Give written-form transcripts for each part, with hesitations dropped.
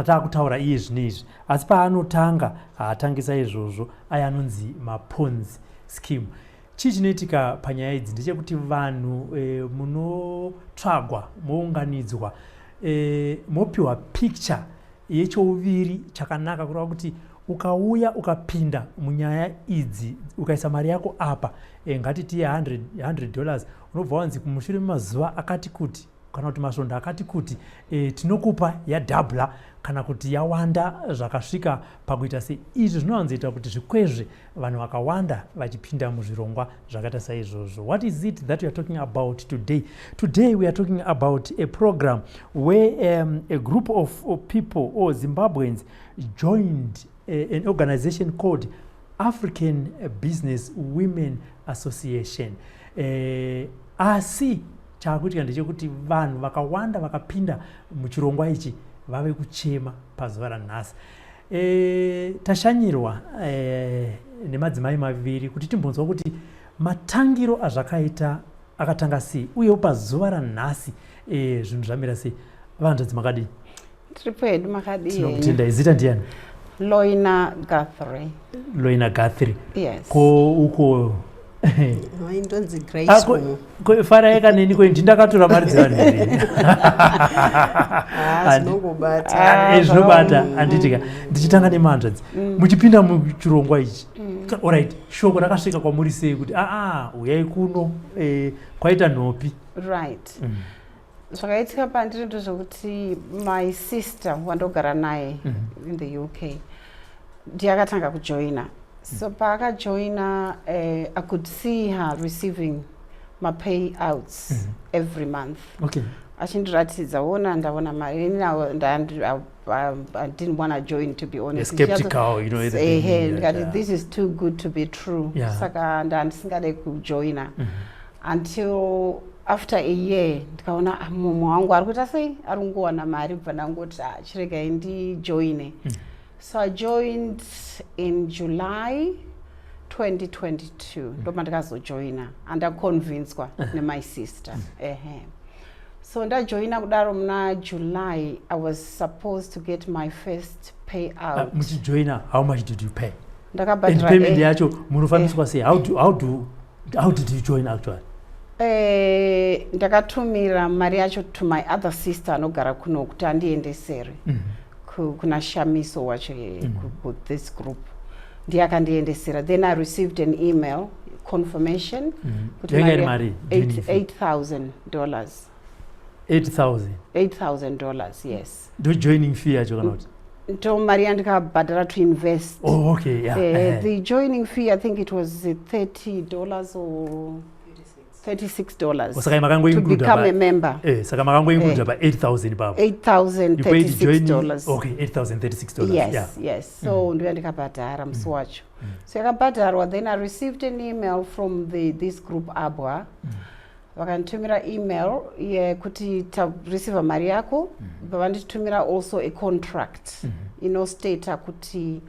kana taakutaura iye zvinezvi, asi paanotanga haatangisa izvozvo aya anonzi maPonzi scheme. Chii chinoitika panyaya idzi ndechekuti vanhu munotsvagwa mounganidzwa mopiwa picture yechouviri chakanaka kureva kuti ukauya ukapinda munyaya idzi ukaisa mari yako apa ngatiti $100 unobva wanzi kumushure memazuva akati kuti kana kuti masvondo akati kuti tinokupa yadhabhula kana kuti yawanda zvakasvika pakuita sei. Izvi zvinowanzoita kuti zvikwezve vanhu vakawanda vachipinda muzvirongwa zvakaita saizvozvo. What is it that we are talking about today? Today we are talking about a program where a group of people or Zimbabweans joined an organization called African Business Women Association. Asi chakuitika ndechekuti vanhu vakawanda vakapinda muchirongwa ichi vave kuchema pazuva ranhasi. Tashanyirwa nemadzimai maviri kuti timbonzwa kuti matangiro azvakaita akatanga sei uye pazuva ranhasi zvinhu zvamira sei. Vanhukadzi makadii? Tiripo hedu makadii? Tinokutendai. Zita ndiani? Loina Guthrie. Loina Guthrie. Yes. Ko uko Ndonzi Grace. Fara yeka nini kwe ndakatora mari dzevanhu iri. Zvinobata anditika ndichitanga nemanhukadzi muchipinda muchirongwa ichi. Alright, shoko rakasvika kwamuri sei kuti uyai kuno kwaita nhopi? Right. Zvakaitika pandiri ndezvokuti my sister wandogara naye in the UK ndiye akatanga kujoina. So paakajoina I could see her receiving my payouts every month. Okay. Achindiratidza ndaona mari. I didn't want to join, to be honest. Skeptical, you know. This is too good to be true. Saka ndandisingade kujoina until after a year ndikaona mumu wangu ari kuita sei ari kungowana mari bva ndangoti chiregai ndijoine. So I joined in July 2022. Ndopandikazojoina and I convinced my sister. So ndajoina kudaro muna July. I was supposed to get my first payout. Muchijoina, how much did you pay? Ndakabhadhara. And payment yacho munofaniswa sei? How did you join actually? Ndakatumira mari yacho to my other sister anogara kuno kuti andiendesere. Kuna shamiso wacho with this group. Ndiye akandiendesera. Then I received an email confirmation. $8,000. $8,000, yes. Do joining fee yacho kana kuti? Ndo mari yandikabhadhara to invest. Oh, okay, yeah. The joining fee, I think it was $30 or $36 to become a member. Saka makangoinclude pa $8,000 baba. $8,036. Okay, $8,036. Yes. So ndo yandikabhadhara musi wacho. So yakabhadharwa, then I received an email from this group Abwa. Vakanditumira email kuti receive mari yako. Vakanditumira also a contract. State kuti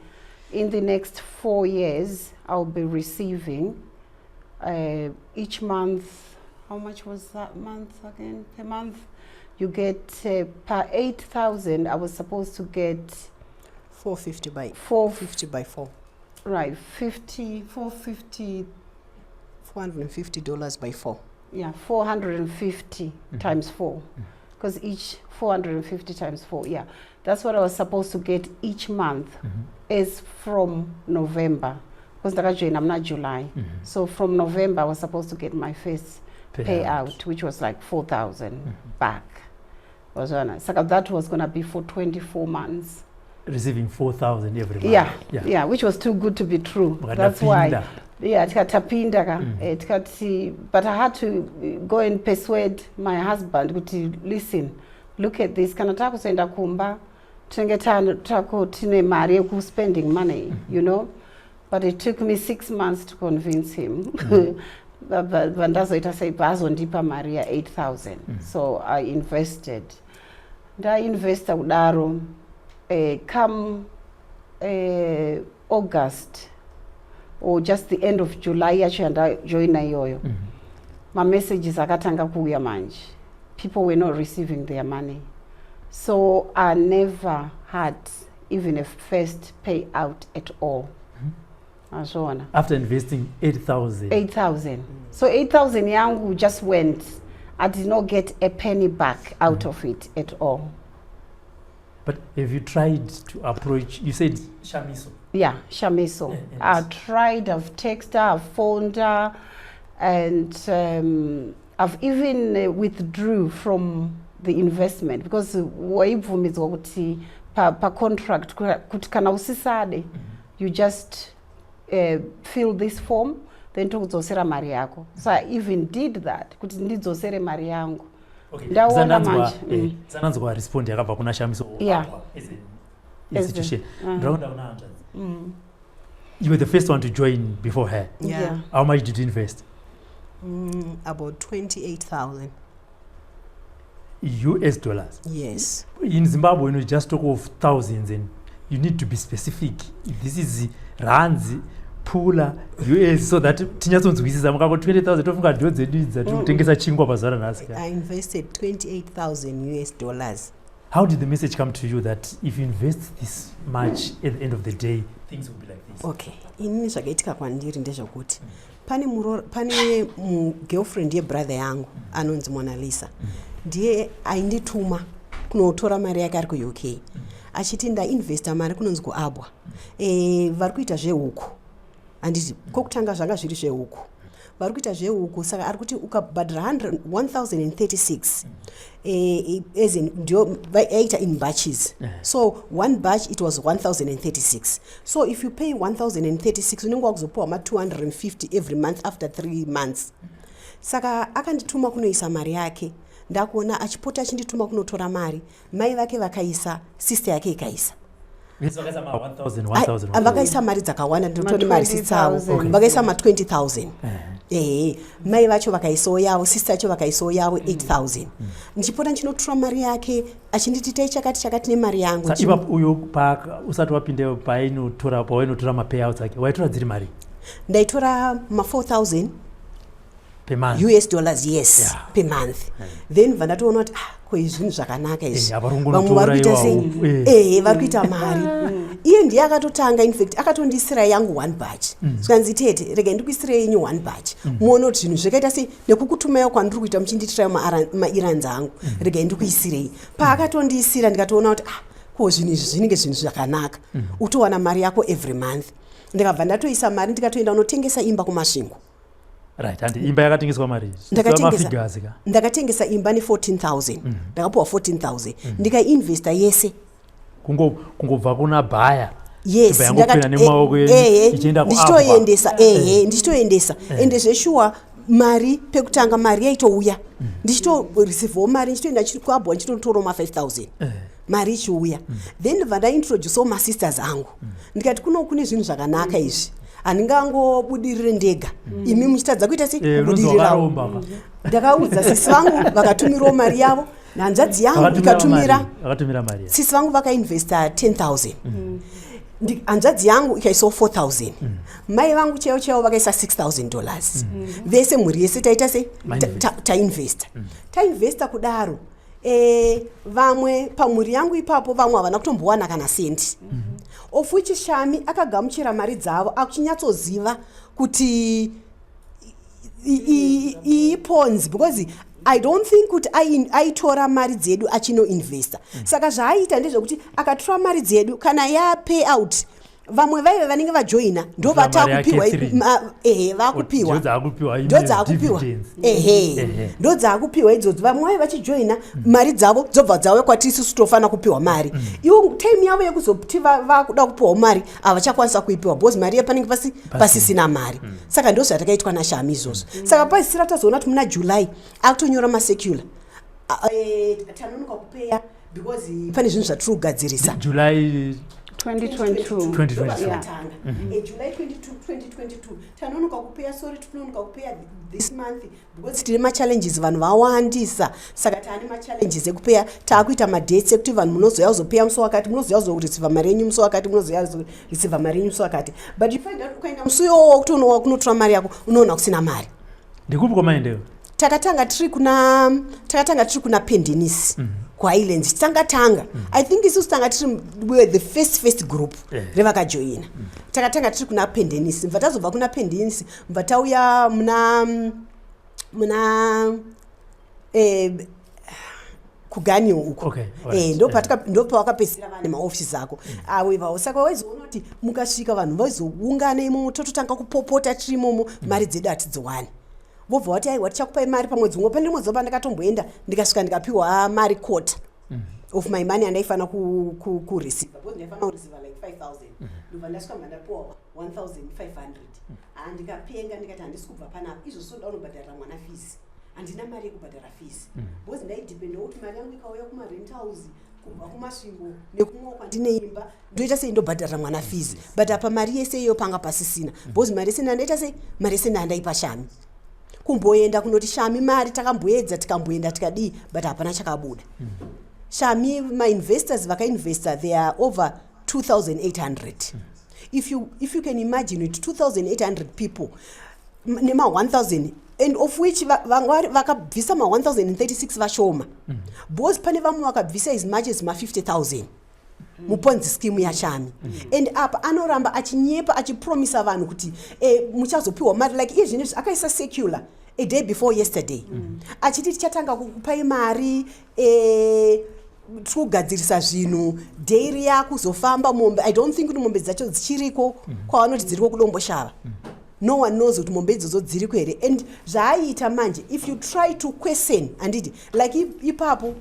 in the next 4 years I'll be receiving each month. How much was that month again? Per month you get per 8,000. I was supposed to get 450 by 4. Right, $450 by 4. Yeah, 450 times 4, because each 450 times 4. Yeah, that's what I was supposed to get each month. Is from November, because I'm not July. So from November I was supposed to get my first payout, which was like 4,000 back. So that was going to be for 24 months. Receiving 4,000 every month. Yeah, which was too good to be true. That's why. Yeah, tikatapinda but I had to go and persuade my husband to listen, look at this, kana takuenda kumba tinenge tine mari yeku spending money, but it took me 6 months to convince him. Vandazoita sei bazondipa mari ya 8,000. So I invested. Ndainvesta kudaro come August or just the end of July yacho ndajoina iyoyo. My messages akatanga kuuya manje. People were not receiving their money. So I never had even a first payout at all. After investing 8,000. 8,000. So 8,000 yangu just went. I did not get a penny back out of it at all. But have you tried to approach, you said Shamiso? Yeah, Shamiso. I tried, I've texted her, I've phoned her, and I've even withdrew from the investment because waibvumidzwa kuti pa contract kuti kana usisade you just fill this form then tokudzosera mari yako. So I even did that kuti ndidzosere mari yangu. Okay. Zananzwa respond yakabva kuna Shamiso. Yeah. Institution. You were the first one to join before her. Yeah. How much did you invest? About 28,000 US dollars. Yes. In Zimbabwe, you just talk of thousands, and you need to be specific. This is rands, pula, US, so that tinyatsonzwisisa mukako 20,000 tofunga dodzi edu dzatotengesa chingwa pazara nhasi. I invested 28,000 US dollars. How did the message come to you that if you invest this much at the end of the day, things will be like this? Okay. Inini zvakaitika kwandiri ndezvokuti pane girlfriend yebrother yangu anonzi Mona Lisa. Ndiye aindituma kunotora mari yake ari kuUK. Achiti ndainvesta mari kunonzi kuAbwa. Vari kuita zvehuku. Anditi kokutanga zvanga zviri zvehuku. Vari kuita zvehuku saka ari kuti ukabhadhira 1036 as in ndio vaita in batches. So one batch it was 1036. So if you pay 1036 unenge wakuzopiwa ma 250 every month after 3 months. Saka akandituma kunoisa mari yake. Ndakuona achipota achindituma kunotora mari. Mai vake vakaisa, sister yake ikaisa. Vakaisa mari dzakawanda ndotori mari sitsawo. Vakaisa ma 20,000. Mai vacho vakaisawo yavo, sister yacho vakaisawo yavo 8,000. Ndichipota ndinotora mari yake achinditi chakati nemari yangu. Saka ipapo uyo usati wapinde painotora mapayouts ake waitora dziri mari? Ndaitora ma 4,000 per month. US dollars, yes, yeah. Per month. Then vandatoona kuti koizvinhu zvakanaka izvi. Vamwe vari kuita sei? Vari kuita mari. Iye ndiye akatotanga, in fact akatondisira yangu one batch. Zvanzi tete rega ndikuisira yenyu one batch. Muone kuti zvinhu zvakaita sei nekukutumayo kwandiri kuita muchinditira mairans angu. Rega ndikuisirei. Paakatondisira ndikatoona kuti ko zvinhu izvi zvinenge zvinhu zvakanaka. Utowana mari yako every month. Ndikabva ndatoisa mari ndikatoenda unotengesa imba kumasvingo. Right, and imba yakatengeswa mari. Ndakatengesa imba ne 14,000. Ndakapuwa 14,000. Ndikainvesta yese. Kungobva kuna baya. Yes, ndichitoendesa. Ende zveshuwa mari pekutanga mari yaitouya. Ndichitoreceive mari ndichitoenda kuAbwa ndichitotora ma 5,000. Mari ichiuya. Then vandaintroduce ma sisters angu. Ndikati kune zvinhu zvakanaka izvi. Handingangobudirire ndega. Imi muchitadza kuita sei kubudirirawo. Ndakaudza sisi vangu vakatumirawo mari yavo. Hanzvadzi yangu ikatumira mari. Sisi vangu vakainvesta 10,000. Hanzvadzi yangu ikaisawo 4,000. Mai vangu chaiwo vakaisa $6,000. Vese mhuri yese taita sei tainvesta. Tainvesta kudaro. Vamwe pamhuri yangu ipapo vamwe havana kutombowana kana sendi. Of which Shami akagamuchira mari dzavo akuchinyatsoziva kuti iPonzi, because I don't think kuti aitora mari dzedu achino investor. Saka zvaaita ndezvekuti akatora mari dzedu kana ya pay out vamwe vaive vanenge vajoina ndo vatakupiwa vakupiwa ndo dzaakupiwa idzodzo vamwe vaive vachijoina mari dzavo dzobva dzauya kwatiri isusu tofana kupiwa mari ivo time yavo yekuzoti vakuda kupiwa mari havachakwanisa kuipiwa because mari yepanenge pasisina mari. Saka ndo zvatakaitwa naShami izvozvo. Saka paisira tazoona kuti muna July akutonyora masecular tanonoka kupeya because pane zvinhu zvatiri kugadzirisa. July 2022. Yeah. July 22, 2022. Tanonoka kupeya, sorry, tinonoka kupeya this month because tine ma-challenges vanhu vawandisa. Saka tane ma-challenges ekupeya taakuita ma-dates ekuti vanhu munozoya kuzopeya musi wakati, munozoya kuzoreceiva mari yenyu musi wakati, munozoya kuzoreceiva mari yenyu musi wakati. But you find out ukaenda musi iwowo wokuti unowa kunotora mari yako unoona kusina mari. Ndikupi kwamaendeyo? Takatanga tiri kuna Pendenisi kuislands tanga I think isusu tanga tiri we the first group revakajoina takatanga tiri kuna pendenisi mva tazobva kuna pendenisi mva tauya muna kugani uko ndo pawakapesera vane maofisi ako awevawo saka waizoona kuti mukasvika vanhu vaizoungana imomo tototanga kupopota tiri imomo mari dzedu hatidziwani vobva vati aiwa tichakupai mari pamwedzi umwe pane mwedzi wopa ndakatomboenda ndikasvika ndikapiwa mari quota of my money andaifana kureceive because ndaifana kureceive like 5,000 ndobva ndasvika mandapiwa 1,500 ndikapenga ndikati handisi kubva panapa izvo soda unobhadharira mwana fees handina mari yekubhadhara fees because ndaidependa kuti mari yangu ikauya kumarentals kubva kumasvingo nekumwe kwandine imba ndoita sei ndobhadharira mwana fees but apa mari yese iyo panga pasisina because mari yese ndandaita sei mari yese ndandaipa Shami kumboenda kunoti Shami mari takamboedza tikamboenda tikadii but hapana chakabuda Shami my investors vakainvesta they are over 2,800 if you can imagine it 2,800 people nema 1,000 and of which vakabvisa ma 1,036 vashoma because pane vamwe vakabvisa as much as ma 50,000 muponzi scheme ya Shami and apa anoramba achinyepa achipromisa vanhu kuti muchazopiwa mari like iye zvinezvi akaisa secular a day before yesterday achiti tichatanga kukupai mari tikugadzirisa zvinhu dairy yakuzofamba mombe I don't think kuti mombe dzacho dzichiriko kwavanoti dziriko kudomboshava no one knows kuti mombe idzodzo dziriko here and zvaaita manje if you try to question anditi like ipapo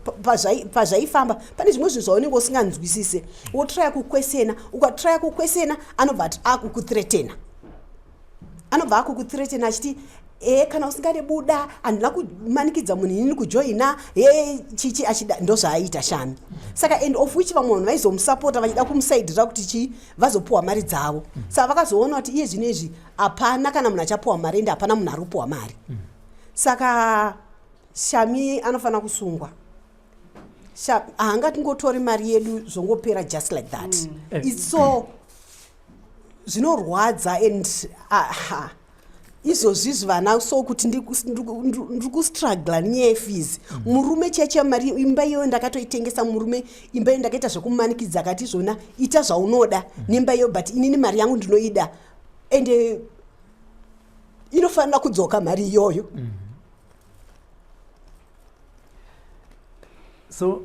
pazvaifamba pane zvimwe zvinhu zvaunenge usinganzwisise wotrya kuquestiona ukatrya kuquestiona anobva akukuthreatena achiti kana usingade buda handina kumanikidza munhu inini kujoina chichi achida ndozvaaita Shami saka and of which vamwe vanhu vaizomusapota vachida kumusaidhira kuti chi vazopuwa mari dzavo saka vakazoona kuti iye zvinezvi hapana kana munhu achapuwa mari ende hapana munhu ari kupuwa mari saka Shami anofanira kusungwa haangatingotori mari yedu zvongopera just like that it's so zvinorwadza and izvozvizvi vana so kuti ndiri kustruggle nenyaya yefees murume cheche mari imba iyo ndakatoitengesa murume imba iyo ndakaita zvekumanikidza akati zvona ita zvaunoda nemba iyo but inini mari yangu ndinoida ende inofanira kudzoka mari iyoyo so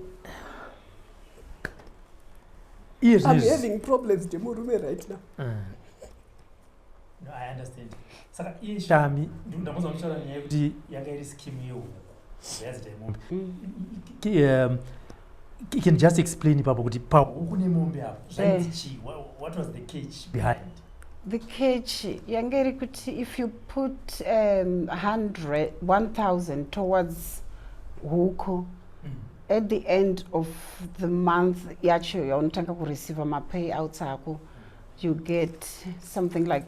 I'm having problems nemurume right now no, I understand saka iye Shami ndamuzwa muchara nyaya kuti yanga iri scheme yehuku yazita mombe you can just explain ipapo kuti pahuku nemombe apo zvainzi what was the catch behind the catch yanga iri kuti if you put 1,000 towards huku at the end of the month yacho yaunotanga kureceive mapayouts ako you get something like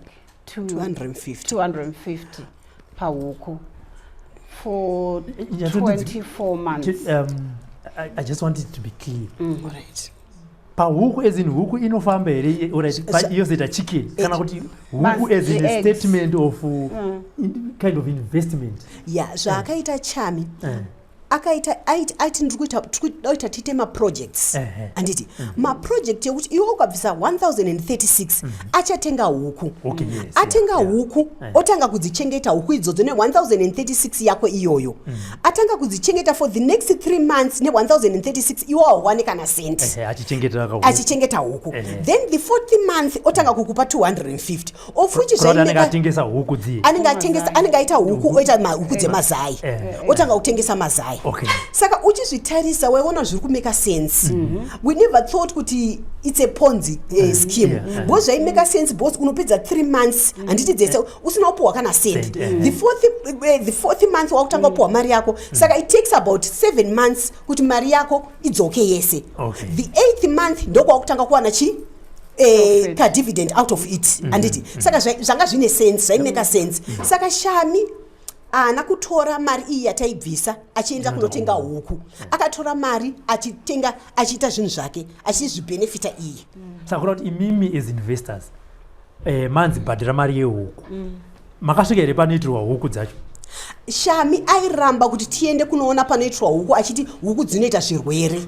250 per huku for 24 months. I just want it to be clear. Right. Pa huku as in huku inofamba here alright iyo zeta chicken kana kuti huku as in a statement of kind of investment. Yeah, zvakaita Shami. aiti ndikuita tite maprojects anditi maproject yekuti iwe ukabvisa 1,036 achatenga huku atenga huku otanga kudzichengeta huku idzodzo ne-1,036 yako iyoyo atanga kudzichengeta for the next 3 months ne-1,036 iwo hauwane kana senti achichengeta huku then the 4th month otanga kukupa 250 of which anenge atengesa huku dzi anenge aita huku oita huku dzemazai otanga kutengesa mazai saka uchizvitarisa waiona zviri kumeka sense we never thought kuti it's a ponzi scheme because zvaimeka sense because unopedza 3 months handiti dzese usina kupuwa kana senti the fourth month wakutanga kupuwa mari yako saka it takes about 7 months kuti mari yako idzoke yese the 8th month ndokwakutanga kuwana chi ka dividend out of it handiti saka zvanga zvine sense zvaimeka sense saka Shami ana kutora mari iyi yataibvisa achienda kunotenga huku akatora mari achitenga achiita zvinhu zvake achizvibenefita iyi saka kuti imimi as investors manzi bhadhira mari yehuku makasvika here panoitirwa huku dzacho Shami airamba kuti tiende kunoona panoitwa huku achiti huku dzinoita zvirwere.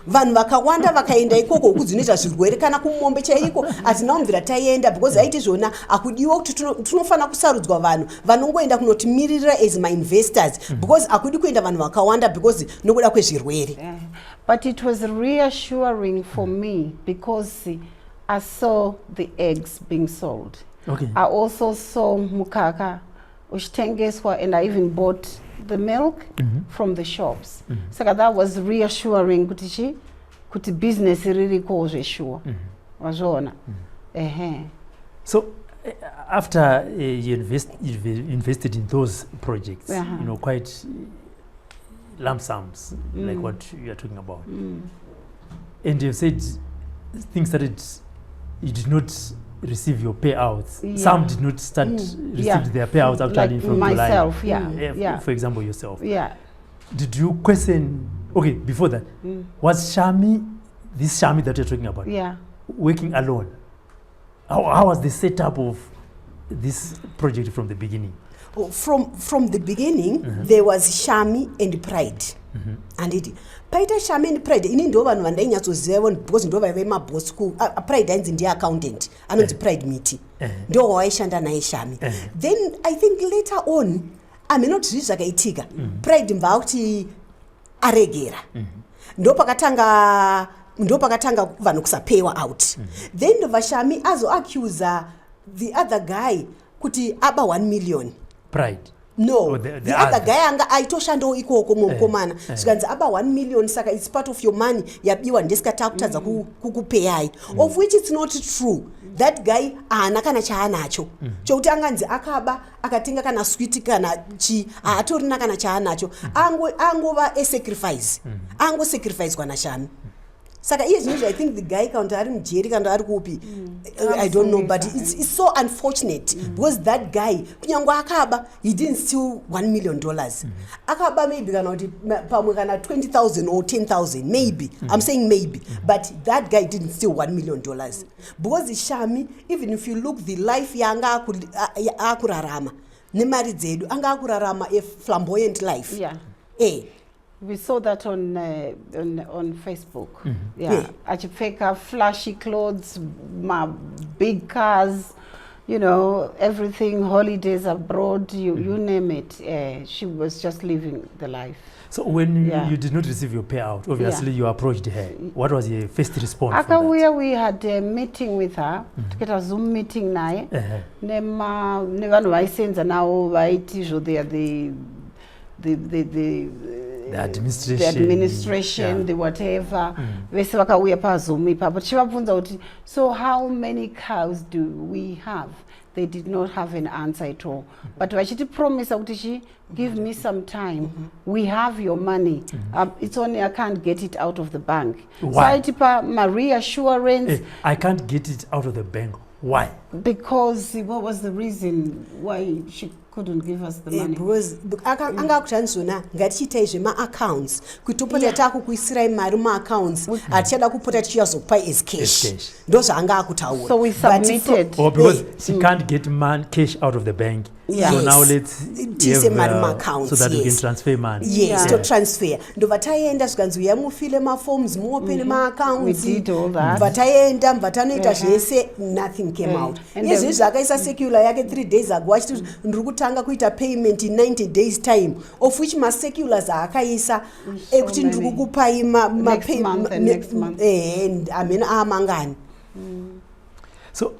Vanhu vakawanda vakaenda ikoko huku dzinoita zvirwere kana kumombe chaiko atinamvira taienda because aiti zvona akudiwa kuti tunofana kusarudzwa vanhu vanongoenda kunotimirira as my investors because akudi kuenda vanhu vakawanda because nokuda kwezvirwere. But it was reassuring for me because I saw the eggs being sold. Okay. I also saw mukaka uchitengeswa, and I even bought the milk from the shops. So that was reassuring kuti business really cause sure. Wazona. So after you invested in those projects, you know, quite lump sums like what you are talking about, and you said things started, you did not receive your payouts. Some did not start receive their payouts actually, like from myself, July. For example, yourself. Did you question? Okay, before that, was this Shami that you're talking about, working alone? How was the setup of this project from the beginning? From the beginning, there was Shami and Pride. And it paita Shami and Pride ini ndo vanhu vandainyatsoziva because ndo vaive maboss ku Pride ainzi ndiye accountant anonzi Pride miti ndo waishanda naye Shami. Then I think later on aminoti zvizvi zvakaitika Pride mvakuti aregera ndo pakatanga vanhu kusapewa out. Then vashami accuse the other guy kuti aba 1 million. Pride. No, the other guy anga aitoshando ikoko mukomana zvikanzi aba 1 million saka it's part of your money yabiwa ndesikatakutadza kukupayai, of which it's not true. That guy ana kana chaanacho chokuti anganzi akaba akatenga kana sweet kana chi atorina kana chaanacho angova a sacrifice sacrifice kana Shami. Saka I think the guy counter mjeri kana ari kupi I don't know, but it's so unfortunate because that guy kunyangwa akaba he didn't steal $1 million. Akaba maybe kana kuti pamwe kana 20,000 or 10,000 maybe. I'm saying maybe, but that guy didn't steal $1 million because Shami, even if you look the life yanga akurarama nemari dzedu anga akurarama a flamboyant life. We saw that on Facebook. Achipfeka flashy clothes, my big cars, you know, everything, holidays abroad, you name it. She was just living the life. So when you did not receive your payout, obviously you approached her. What was your first response? After we had a meeting with her, to get a Zoom meeting nae. Nevanu vaisenza nao vaiti they are the administration, the whatever. Vese vakauya paZoom ipapo chivabvunza kuti so how many cows do we have? They did not have an answer at all. But vachiti promise kuti give me some time. We have your money. It's only I can't get it out of the bank. Why? So my reassurance. I can't get it out of the bank. Why? Because what was the reason why she couldn't give us the money? Because anga kutanzona ngatichita izve accounts kutopota takukuisira imari accounts atichada kupota tichizopa as cash ndozo anga akutaura. So we submitted. Or because she can't get cash out of the bank. So now let's accounts, so that we can transfer money. Yes, to transfer. Ndo vataenda zvikanzi uya mufile forms muopen accounts. We did all that. Vataenda vatanoita zvese, nothing came out. Izvi zvakaisa secular yake 3 days ago achiti ndiri kutanga kuita payment in 90 days time, of which ma seculars akaisa ekuti ndiri kukupai next month. Amena amangani. So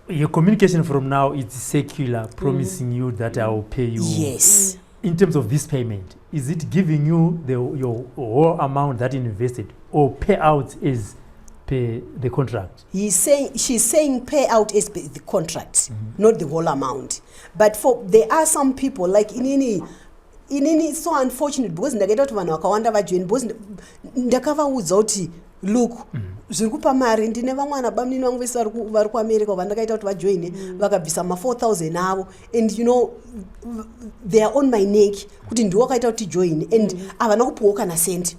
your communication from now is secular, promising you that I will pay you. Yes. In terms of this payment, is it giving you your whole amount that you invested, or payout is per the contract? She's saying payout is the contract, not the whole amount. But there are some people like inini it's so unfortunate because ndakaita kuti vanhu vakawanda vajoin because ndakavaudza kuti look zviri kupa mari ndine vamwana bamnini vangu vese vari kuAmerica vandakaita kuti vajoine vakabvisa ma 4,000 avo, and you know they are on my neck kuti ndiwo wakaita kuti join and havana kupiwa kana senti.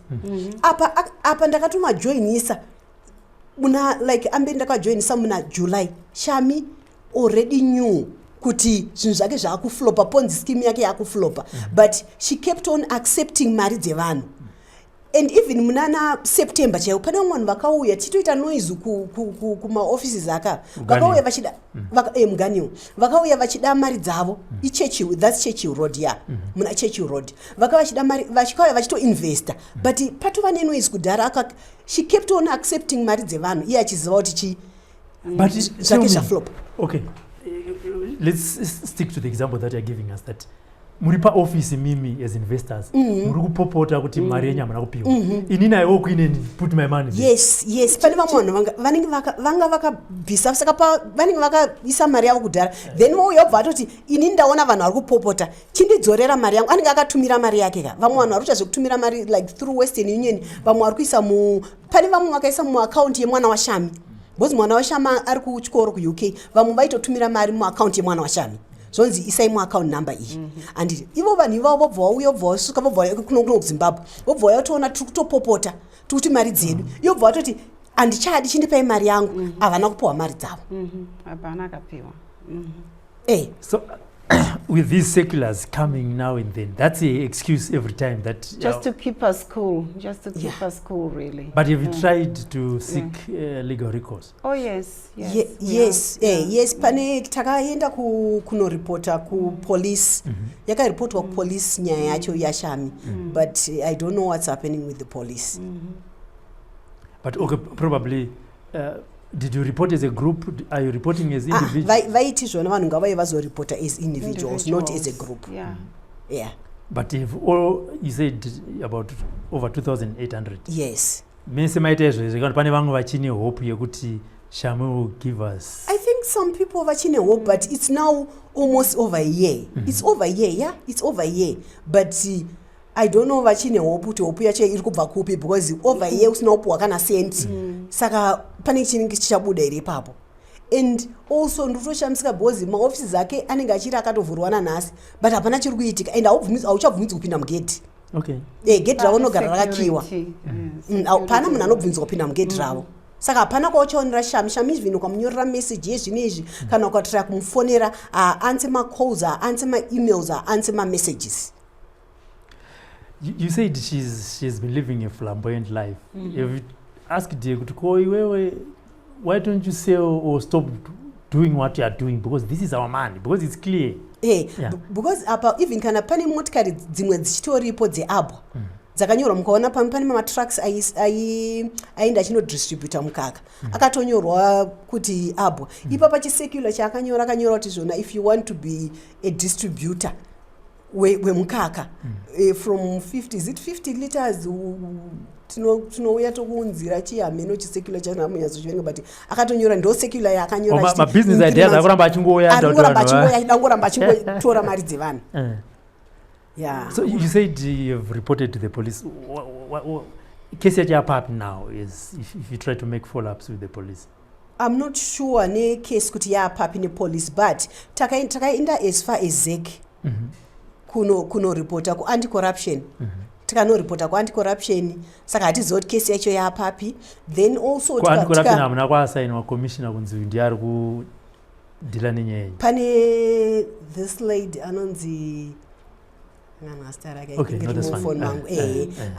Apa ndakatoma joinisa muna like ambe ndakajoinisa muna July. Shami already knew kuti zvinhu zvake zvaakuflopa, ponzi scheme yake yakuflopa, but she kept on accepting mari dzevanhu. And even munana September chaiwo pane vanhu vakauya titoita noise kumaoffices aka vakauya vachida muganiwo vakauya vachida mari dzavo iChurchill, that's Churchill Road ya muna Churchill Road vakauya vachida mari vachikauya vachitoinvesta but patova nenoise kudhara she kept on accepting mari dzevanhu iye achiziva kuti zvake zvaflop. Okay, let's stick to the example that you're giving us, that muri paofisi mimi as investors muri kupopota kuti mari yenyu hamuna kupiwa inini aiwo kuineni put my money there. Yes pane vamwe vanhu vanga vakabvisa saka vanenge vakaisa mari yavo kudhara then vouya vobva vatoti inini ndaona vanhu vari kupopota chindidzorera mari yangu, anenge akatumira mari yake ka vamwe vanhu vari kuita zvekutumira mari like through Western Union, vamwe vari kuisa pane vamwe vakaisa muakaunti yemwana waShami because mwana waShami ari kuchikoro kuUK, vamwe vaitotumira mari muakaunti yemwana waShami zonzi isai muaccount number iyi and ivo vanhu ivavo vobva vauya vobva vasuka vobva kuno kuZimbabwe vobva vauya toona tiri kutopopota tikuti mari dzedu yobva vatoti handichadi chindipai mari yangu havana kupiwa mari dzavo hapana kapiwa. So with these seculars coming now and then, that's the excuse every time that just to keep us cool, us cool really. But have you tried to seek legal recourse? Oh yes. Yes pane takaenda kunoripota kupolice yakaripotwa kupolice nyaya yacho yaShami but I don't know what's happening with the police. But okay, probably did you report as a group? Are you reporting as individuals? Vaiti zvona vanhu ngavauye vazoripota as individuals, not as a group. Yeah. But if all you said about over 2,800. Yes. Mese maite izvo pane vamwe vachine hope yekuti Shami will give us. I think some people vachine hope, but it's now almost over a year. It's over a year, yeah. It's over a year, but I don't know vachine hope kuti hope yacho iri kubva kupi because over a year usina upuwa kana senti. Saka pane chinenge chichabuda iri ipapo. And also ndinoshamisika because maoffices ake anenge achiri akatovhurwa nanhasi but hapana chiri kuitika and auchabvunzi kupinda mugedhi. Okay. Gedhi ravo nogara rakakiwa. Pana munhu anobvunzwa kupinda mugedhi ravo. Saka hapana kwauchaonera Shami izvino kwamunyorera message yezvinezvi kana ukatira kumufonera aanse macalls aanse maemails aanse mamessages. You said she's been living a flamboyant life. Have you asked her kuti ko iwewe, why don't you sell or stop doing what you are doing, because this is our money, because it's clear. Because even kana pane motikari dzimwe dzichitoripo dzeabwa dzakanyorwa mukaona pane matrucks aenda achinodistributa mukaka akatonyorwa kuti abwa ipapa chisecular chaakanyora kuti zvona if you want to be a distributor wemukaka from 50, is it 50 liters tinouya tokuunzira chihameno chisecular chanamunyazochivenga but akatonyora ndo secular yaakanyora mabusiness ideas akuramba achingouya dangoramba achingotora mari dzevanhu. Yeah. So you said you've reported to the police. What case yacho yapapi now is if you try to make follow-ups with the police? I'm not sure ne case kuti yapapi ne police but takaenda as far as ZEC kuno reporter ku anti-corruption. Tikanoripota ku anti-corruption saka hatiziva kuti case yacho yapapi. Then also ku anti-corruption hamuna kwasainwa commissioner kunzi ndiye ari kudhila nenyaya. Pane this lady anonzi okay, no, that's fine.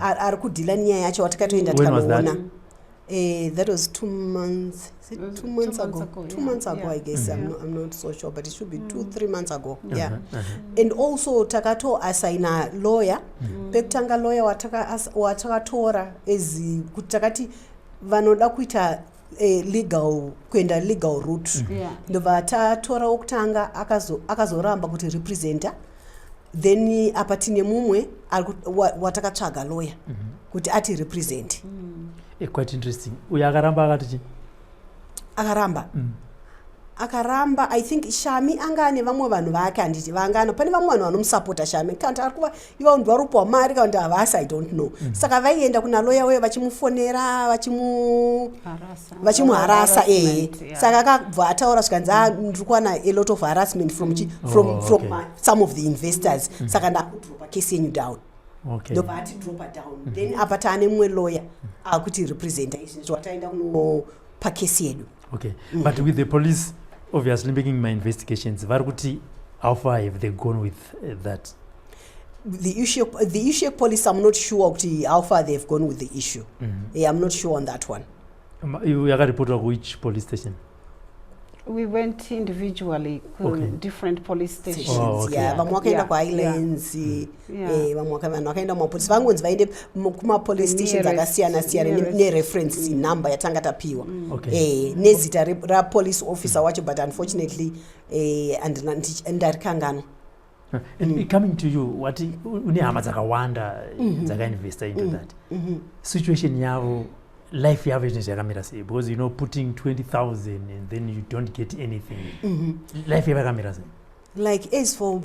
Ari kudhila nyaya yacho watakatoenda tikanoona. That was 2 months. Is it 2 months ago? 2 months ago, I guess. I'm not so sure, but it should be 2-3 months ago. Yeah. And also takato asaina lawyer. Pekutanga lawyer watakatora ezi kuti takati vanoda kuita legal kuenda legal route. Ndobva tatora okutanga akazoramba kuti representer. Then apatine mumwe watakatsvaga lawyer kuti ati represent. Quite interesting. Uya akaramba akati akaramba I think Shami angane vamwe vanhu vake handiti vangana pane vamwe vanhu vanomusapota Shami kanti arikuva iva ndu varupa mari kanti havasi I don't know. Saka vaienda kuna lawyer wewe vachimufonera vachimuharasa saka akabva ataura zvikanzi ndikuwana a lot of harassment from some of the investors saka ndakudropa case yenyu down. Ndobva ati dropa down then apa taane mumwe lawyer akuti representer izvi zvataenda kunopa case yedu. Okay. But with the police obviously making my investigations, Vari, how far have they gone with that? The issue police, I'm not sure how far they've gone with the issue. Yeah, I'm not sure on that one. You got reported which police station? We went individually to different police stations. Oh, okay. Yeah, vamwe vakaenda kuislands, vamwe vanhu vakaenda mumapolisi, vangonzi vaende kumapolice stations akasiyana siyana nereference number yatanga tapiwa nezita rapolice officer wacho, but unfortunately ndari kanganwa. And coming to you, what une hama dzakawanda dzakainvesta into that situation yavo, life yavo is yakamira sei, because putting 20,000 and then you don't get anything. Life yavo yakamira sei? Like as for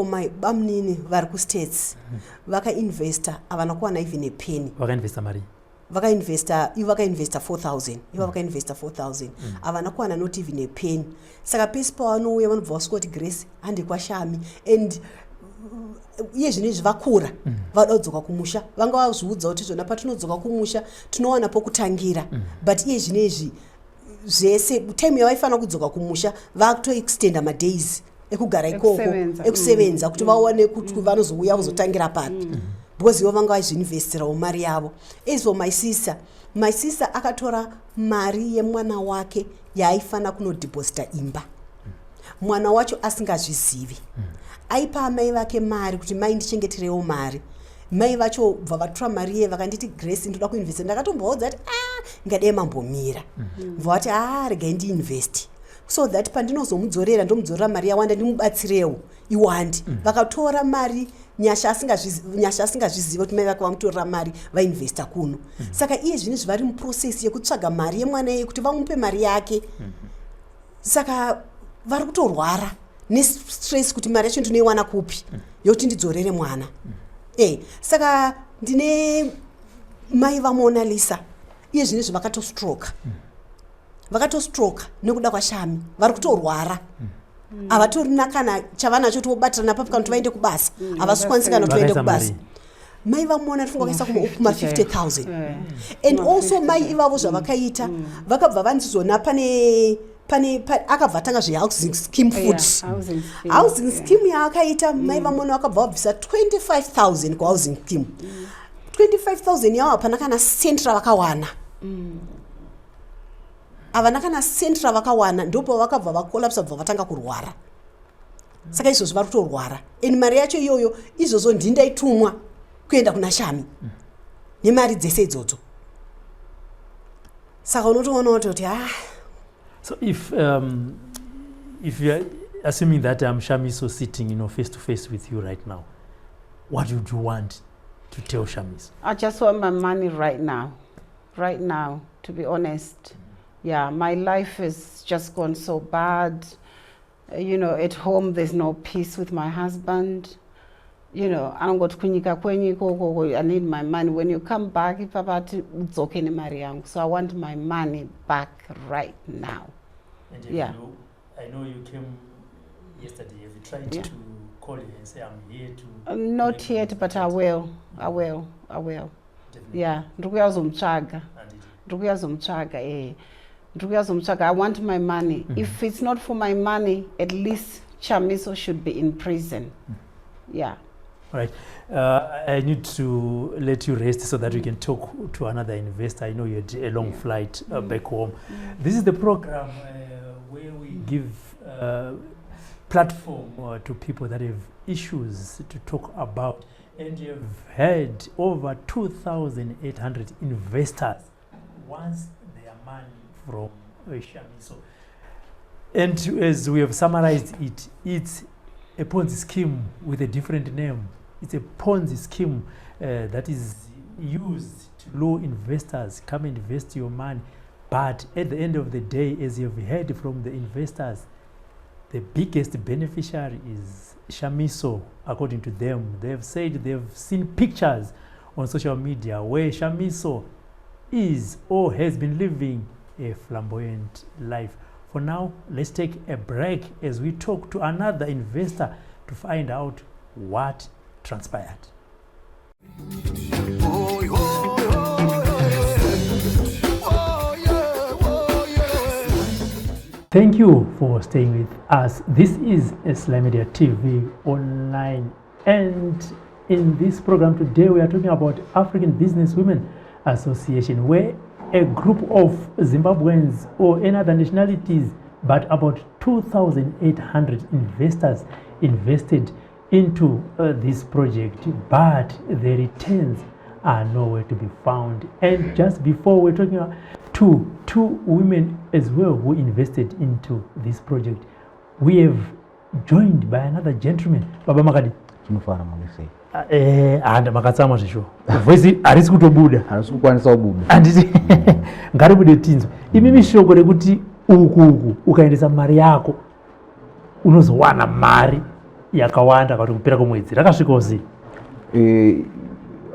my bamnini vari kustates vakainvesta havana kuwana even a penny. Vakainvesta mari? Vakainvesta 4,000. Ivo vakainvesta 4,000. Havana kuwana not even a penny. Saka pesi pavanouya vanobva vasvika kuti Grace handi kwashami, and iye zvinezvi vakura vada kudzoka kumusha, vanga vazviudza kuti zvona patinodzoka kumusha tinowana pokutangira, but iye zvinezvi zvese time yavaifanira kudzoka kumusha vakutoextenda madays ekugara ikoko ekusevenza kuti vaone kuti vanozouya kuzotangira papi, because ivo vanga vazviinvestirawo mari yavo. As for my sister akatora mari yemwana wake yaaifanira kunodhiposita imba, mwana wacho asingazvizivi. Aipa amai vake mari kuti mai ndichengeterewo mari. Mai vacho bva vatora mari ye vakanditi Grace ndoda kuinvesta. Ndakatomboudza kuti ngadai mambomira. Vati regai ndiinvesti. So that pandinozomudzorera ndomudzorera mari yawanda ndimubatsirewo iwandi. Vakatora mari nyasha asingazviziva kuti mai vake vamutorera mari vainvesta kuno. Saka iye zvinezvi vari muprocess yekutsvaga mari yemwana iye kuti vamupe mari yake. Saka vari kutorwara nestress kuti mari yacho ndinoiwana kupi yokuti ndidzorere mwana. Saka ndine mai vaMona Lisa, iye zvinezvi vakatostroka nekuda kwashami, vari kutorwara. Havatorina kana chavanacho tobatirana papo kana kuti vaende kubasa, havasvikwanisika kana kuti vaende kubasa. Mai vaMona tifungakaisa kuma 50,000. And also mai ivavo zvavakaita vakabva vanzizona pane akabva atanga zvehousing scheme futi. Housing scheme yaakaita mai vaMona vakabva vabvisa 25,000 kuhousing scheme. 25,000 yavo hapana kana senti ravakawana. Havana kana senti ravakawana, ndopo vakabva vakolapsa bva vatanga kurwara. Saka izvozvo vari kutorwara. And mari yacho iyoyo izvozvo ndindaitumwa kuenda kuna Shami nemari dzese idzodzo. Saka unotoona kuti So if you are assuming that Shami is so sitting, face to face with you right now, what would you want to tell Shamis? I just want my money right now, to be honest. Yeah, my life has just gone so bad. At home there's no peace with my husband. I don't go to kunyika kwenye, I need my money. When you come back, so I want my money back right now. And yeah. I know you came yesterday. Have you tried to call you and say, I'm here to... not yet, but I will. Definitely. Yeah. I want my money. If it's not for my money, at least Chamiso should be in prison. Yeah. All right. I need to let you rest so that we can talk to another investor. I know you had a long flight back home. This is the program where we give platform to people that have issues to talk about. And you've had over 2,800 investors once their money from Shamiso. And as we have summarized it, it's a Ponzi scheme with a different name. It's a Ponzi scheme that is used to lure investors, come invest your money. But at the end of the day, as you've heard from the investors, the biggest beneficiary is Shamiso, according to them. They've said they've seen pictures on social media where Shamiso is or has been living a flamboyant life. For now, let's take a break as we talk to another investor to find out what transpired. Thank you for staying with us. This is SlyMedia TV online, and in this program today we are talking about African Business Women Association, where a group of Zimbabweans or any other nationalities, but about 2,800 investors invested into this project, but the returns are nowhere to be found. And just before, we're talking to two women as well who invested into this project. We have joined by another gentleman. Baba Makadi. And makatsama zvisho voice harisi kutobuda harisi kukwanisa kubuda anditi ngaribude tinzo imimi shoko rekuti uku ukaendesa mari yako unozowana mari yakawanda kuti kupera kwemwedzi rakasvikawo sei?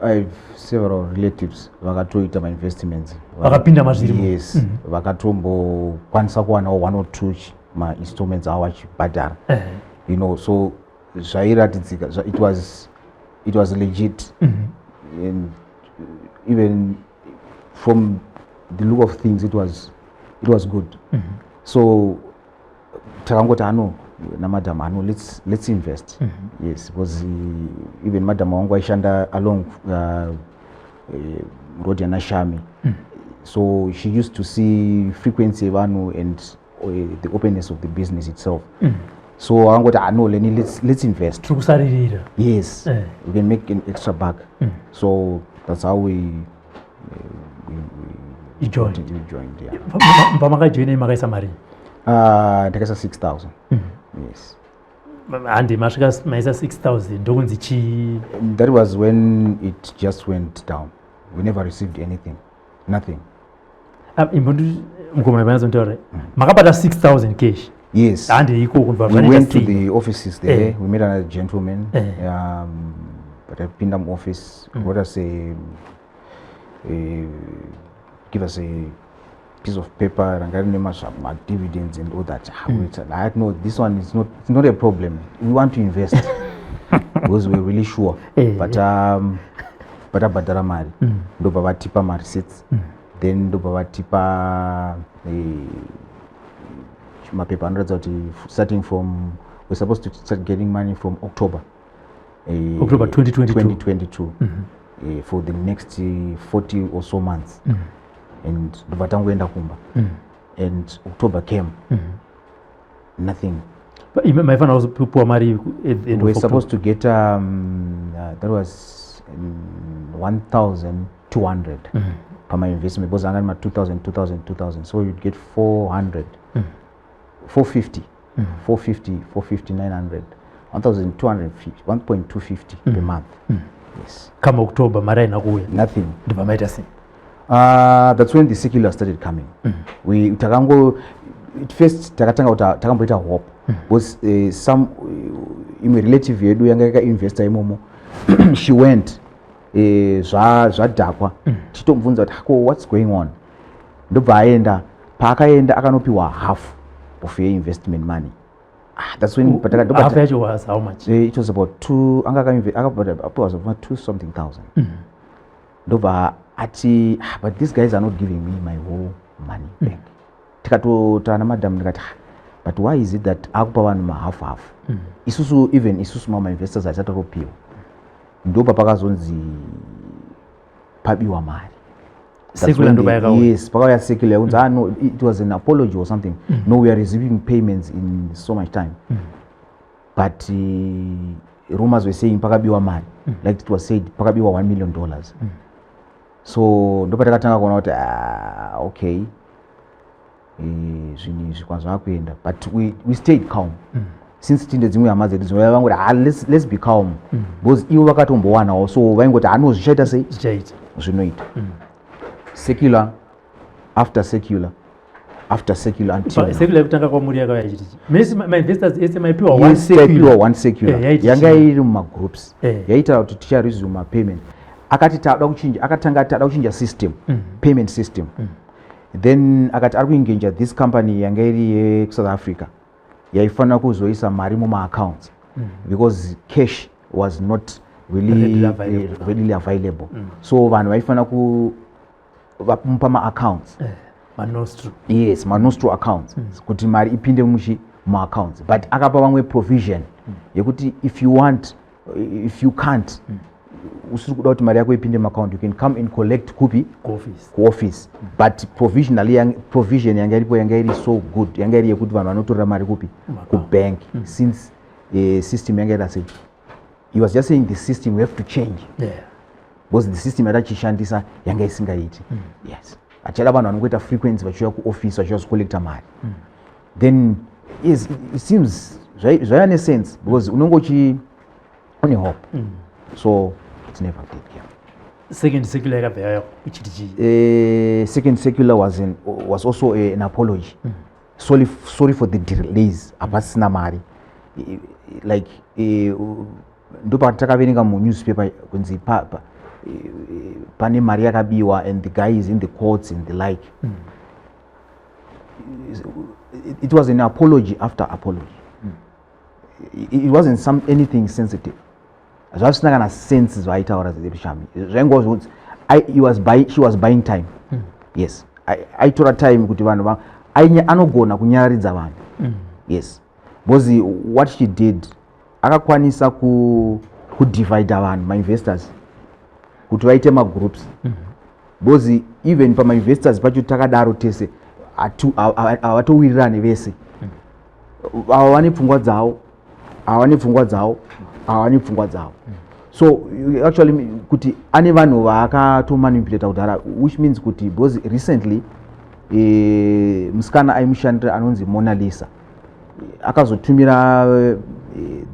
I have several relatives vakatoita ma-investments vakapinda mazviri. Yes, vakatombokwanisa kuwanawo 1 or 2 ma-installments avo vachibhadhara. You know, so zvairatidzika it was legit. And even from the look of things it was good. So takangoti ano namadam ano let's invest. Yes, because even madam wangu aishanda along road yanashami. So she used to see frequency vanu and the openness of the business itself. So I'm going to know, let's invest. Yes, we can make an extra buck. So that's how we joined. Yeah. Mpamaka join makaisa mari. Takasa 6,000. Yes. And mashika maisa 6,000. Dokunzi chi. That was when it just went down. We never received anything, nothing. Impundu mkoma banazo ntore. Makapata 6,000 cash. Yes, and we went to the offices there. We met another gentleman at a Pindam office. What I say, give us a piece of paper and my dividends and all that. I had no, this one is not a problem. We want to invest because we're really sure. But badara mari ndo baba tipa ma receipts, then ndo baba tipa my paper hundreds starting from, we're supposed to start getting money from October 2022 for the next 40 or so months. And the batanguenda kumba and October came, nothing. But my friend was people marry. We're supposed to get that was 1,200 per my investment, because I got 2,000, so you'd get 400. 450, 900, 1,250, 1.250 per month. Yes. Come October, Mara inakuya. Nothing. That's when the circular started coming. We takango at first takamboita hope was some relative yedu yanga investor imomo. She went zvadhakwa titomubvunza kuti what's going on, ndobva aenda paakaenda akanopiwa half of your investment money. That's when half was how much? It was about 2 something thousand. Ndobva ati but these guys are not giving me my whole money back. Tikatotana madam ndikati but why is it that akupa vanhu ma half? Isusu mama investors achatopiwa. Ndobva pakazonzi pabiwa mari. Yes, no, it was an apology or something. No, we are receiving payments in so much time. But rumors were saying pakabiwa mari, like it was said pakabiwa $1 million. So ndopata katanga kuona kuti okay, but we stayed calm. Since tinde dzimwe hama dzedu dzinoya vangu let's be calm, because ivo vakatombowana so vaingoti zvichaita sei zvinoita. Secular after secular until secular kutanga kwa muri yakaya chiti. My investors maipiwa one secular yanga iri muma groups yaita kuti ticha resume payment. Akati akatanga tada kuchinja system, payment system. Then akati ari kuengage this company yanga iri South Africa yaifana kuzoisa mari muma accounts because cash was not really readily available. So vanhu vaifana ku vapumpa ma accounts manostro yes manostro accounts kuti mari ipinde mu accounts but akapa vamwe provision yekuti if you can't usiri kuda kuti mari yako ipinde mu account you can come and collect kupi ku office but provision yanga iripo yanga iri so good yanga iri yekuti vanhu vanotorera mari kupi ku bank since system yanga iri he was just saying the system we have to change because the system yatachishandisa yanga isingaiti yes achada vanhu vanongoita frequency vachiuya ku office vachiuya kucollecta mari then yes it seems zvaiva sense because unongochi une hope so it's never did second secular yakabva ichiti second secular was also an apology sorry for the delays apasina mari like ndo patakaverenga mu newspaper kunzi pane mari yakabiwa and the guy is in the courts and the like it was an apology after apology it wasn't anything sensitive zvavisina kana sense zvaitaura zeshami zvaingozi she was buying time yes aitora time kuti vanhu anogona kunyararidza vanhu yes because what she did akakwanisa kudivide vanhu mainvestors kuti vaite magroups because even pamainvestors pacho takadaro tese havatowirirane vese ava vane pfungwa dzavo ava vane pfungwa dzavo ava vane pfungwa dzavo so actually kuti ane vanhu vaakatomanipulata kudhara which means kuti because recently musikana aimushandira anonzi Mona Lisa akazotumira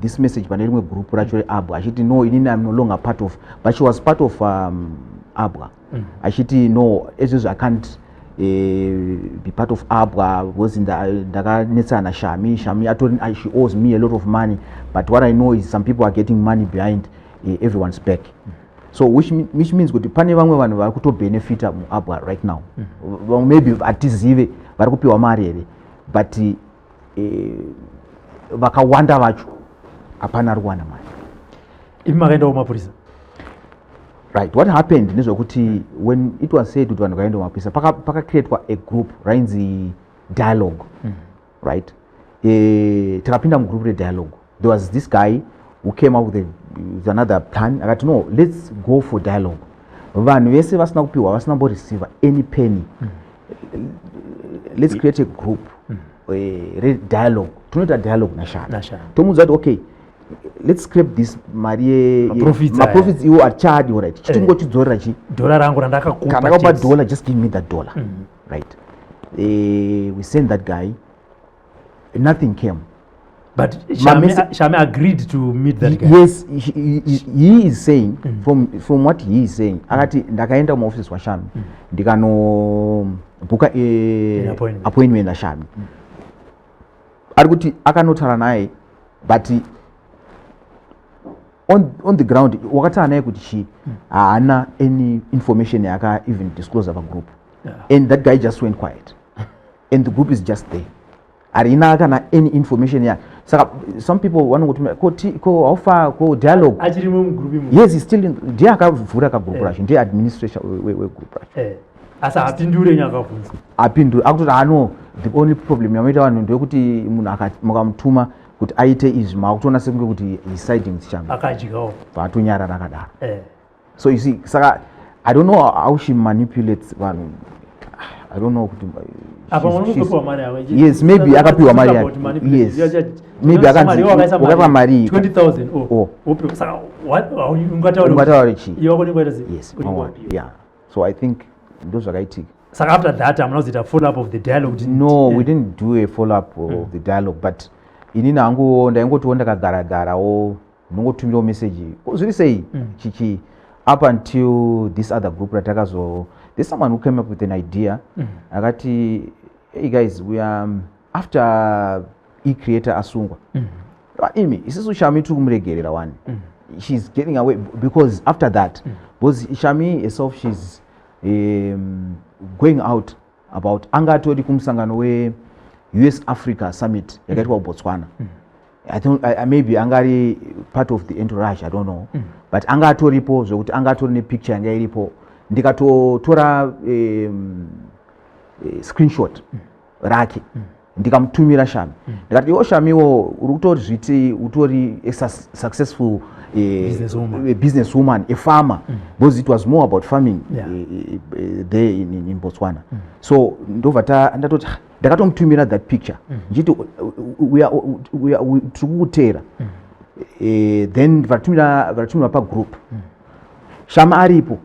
this message pane rimwe group racho reAbwa achiti no inini I'm no longer part of but she was part of Abwa achiti no ezvezvo I can't be part of Abwa because ndakanetsana Shami she owes me a lot of money but what I know is some people are getting money behind everyone's back so which means kuti pane vamwe vanhu vari kutobenefita muAbwa right now maybe atizive vari kupiwa mari here but vakawanda vacho hapana ari kuwana mari ivi makaenda kumapurisa right what happened ndezvekuti when it was said kuti vanhu vakaenda kumapurisa pakacreatwa a group rainzi dialogue right takapinda mugroup redialogue there was this guy who came up with another plan akati no let's go for dialogue vanhu vese vasina kupiwa vasina mboreceiva any penny let's create a group dialogue tunoita dialogue nashana tomuudza kuti okay let's scrape this mari maprofits iwo achadi right chitongochidzorera dollar rangu randakakupa ndakakupa dollar just give me that dollar right we sent that guy nothing came but Shami agreed to meet that guy yes he is saying from what he is saying akati ndakaenda mu office wa Shami ndikano buka appointment na Shami ari kuti akanotara naye but on the ground wakataura naye kuti she haana any information yaka even disclose of a group and that guy just went quiet and the group is just there arina kana any information yake saka some people vanongoti ko aufa ko dialogue achiri mu group yes he's still in ndiye akavhura ka group racho ndiye administration we group racho asa apindure nyakabvunza apindure akuti ano the only problem yamaita vanhu ndeyekuti munhu mukamutuma kuti aite izvi makutoona sekunge kuti he's siding Shami akajikawo vatonyarara akadaro so you see saka I don't know how she manipulates vanhu I don't know kuti yes maybe akapiwa mari yes maybe akapa mari 20,000 saka ungataura chi yes yeah so I think ndo zvakaitika saka after that amuna kuzoita follow up of the dialogue no we didn't do a follow up of the dialogue but inini hangu ndaingotiwo ndakagaragarawo ndinongotumirawo message zviri sei chichi up until this other group ratakazo there's someone who came up with an idea akati hey guys we are after creator asungwa imi isisu Shami turi kumuregerera one she's getting away because after that because Shami herself she's going out about angatori kumusangano we US Africa Summit yakaitwa Botswana I think maybe angari part of the entourage I don't know but angatoripo zvokuti angatori ne picture yanga iripo ndikatotora screenshot rake ndikamutumira Shami ndikati iwo Shamiwo uri kutori zviti utori successful business woman, a farmer, because it was more about farming there in Botswana. So ndakatomtumira that picture njiti we tikutera then vatumira pa group Shama aripo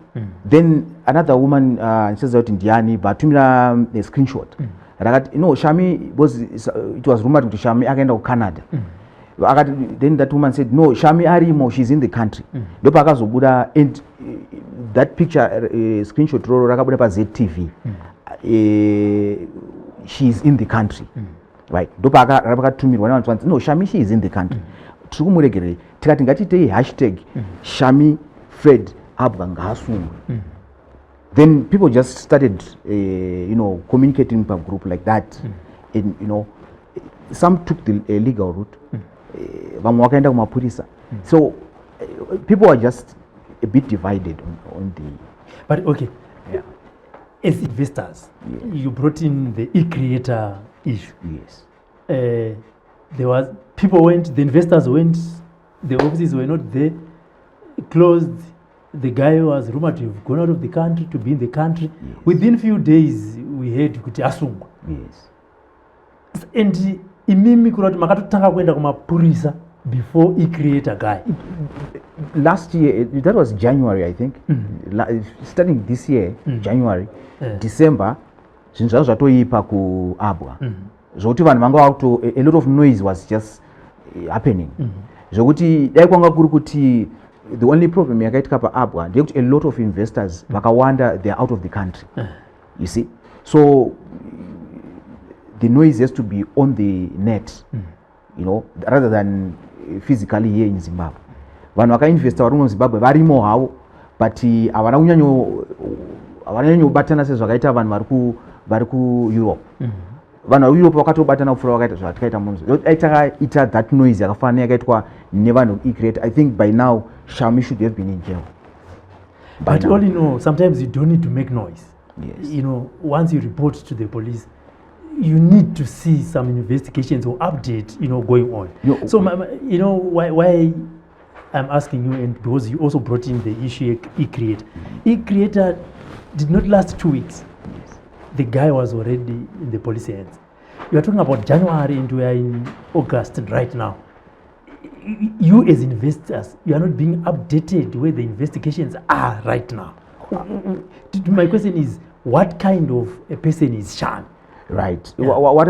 then another woman says out ndiani vatumira a screenshot rakati no Shami, because it was rumored kuti Shami akaenda ku Canada. Then that woman said no, Shami arimo, she's in the country. Ndopa akazobuda and that picture screenshot roro rakabuda pa ZTV. She's in the country. Right. Ndopa akatumirwa navanhu no, Shami, she is in the country. Tikumuregerere tikati ngatite hashtag Shami Fred abva ngaasungwe. Then people just started communicating per group like that. And some took the legal route. Vamwe wakaenda kumapurisa. So people are just a bit divided on the. But okay, as investors, you brought in the e-creator issue. Yes. There was people went, the investors went, the offices were not there, closed. The guy was rumored to have gone out of the country, to be in the country. Yes. Within few days, we heard kuti asungwa. Yes. And imimi kurati makatotanga kuenda kumapurisa before e-creator guy. Last year, that was January, I think. Starting this year, January, December, since I was atoipa ku Abwa. Zoti vanhu vanga vakuto, a lot of noise was just happening. Zokuti daikwanga kuri kuti the only problem yakaitika pa Abwa ndekuti a lot of investors vakawanda they are out of the country. You see, so the noise has to be on the net, rather than physically here in Zimbabwe. Vanhu vakainvesta vari muZimbabwe varimo havo, but havana kunyanyobatana sezvakaita vanhu vari kuEurope. Vanhu vari kuEurope vakatobatana kupfuura vakaita zvatakaita Munzwe. Aitakaita that noise yakafanana yakaitwa nevanhu e-creator. I think by now Shami should have been in jail. But all you know, sometimes you don't need to make noise. Yes. Once you report to the police, you need to see some investigations or update, going on. So, why I'm asking you, and because you also brought in the issue e-creator. E-creator did not last 2 weeks. Yes. The guy was already in the police hands. You are talking about January and we are in August right now. You as investors, you are not being updated where the investigations are right now. My question is, what kind of a person is Shami? Right. Yeah. What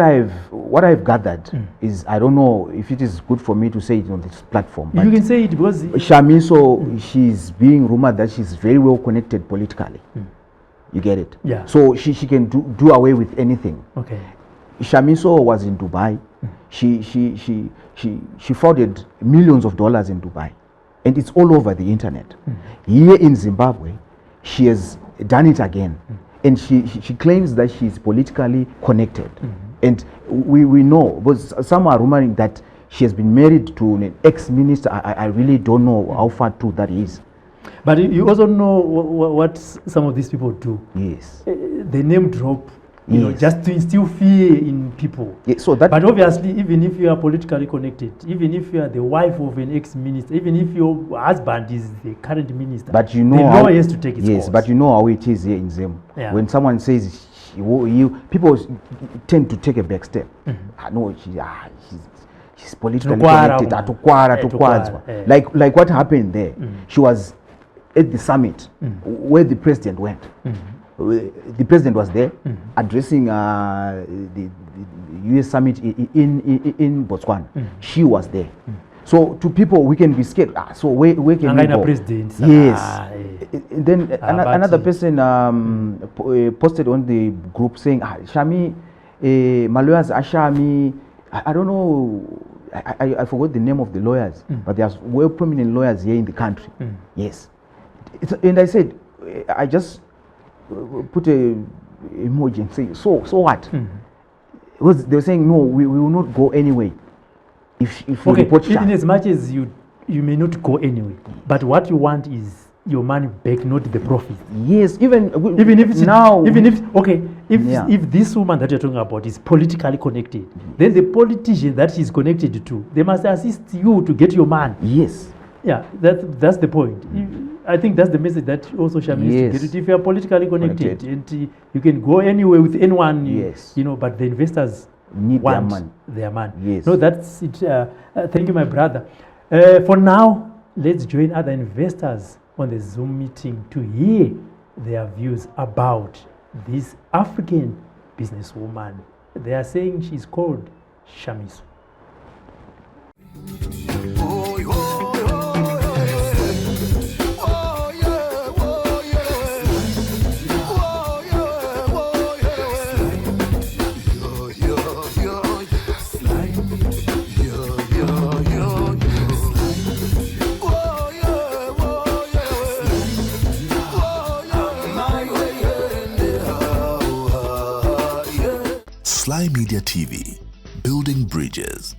I've gathered is, I don't know if it is good for me to say it on this platform. You can say it because Shami, she's being rumored that she's very well connected politically. You get it? Yeah. So she can do away with anything. Okay. Shamiso was in Dubai. She frauded millions of dollars in Dubai, and it's all over the internet. Here in Zimbabwe, she has done it again. And she claims that she's politically connected. And we know, but some are rumoring that she has been married to an ex-minister. I really don't know how far true that is. But you also know what some of these people do. Yes. They name drop, just to instill fear in people. Yeah, but obviously, even if you are politically connected, even if you are the wife of an ex-minister, even if your husband is the current minister, but the law has to take its course. Yes, but you know how it is here in Zim. Yeah. When someone says, people tend to take a back step. No, she's politically connected. Like what happened there. She was at the summit where the president went. The president was there addressing the US summit in Botswana. She was there. So to people, we can be scared. So where can we go? President. Yes. And then another person posted on the group saying, Shami, my lawyers are Shami. I don't know. I forgot the name of the lawyers, but there's well prominent lawyers here in the country. Yes. And I said, I just put a emoji and say, so what? Because they were saying, no, we will not go anyway. If you report even as much as you may not go anyway, but what you want is your money back, not the profit. Yes, even if if this woman that you're talking about is politically connected, then the politician that she's connected to, they must assist you to get your man. Yes. Yeah, that's the point. I think that's the message that all social media is to get it. If you are politically connected, and you can go anywhere with anyone, you know, but the investors need want their man. Yes. No, that's it. Thank you, my brother. For now, let's join other investors on the Zoom meeting to hear their views about this African businesswoman. They are saying she's called Shamiso. Sly Media TV, building bridges.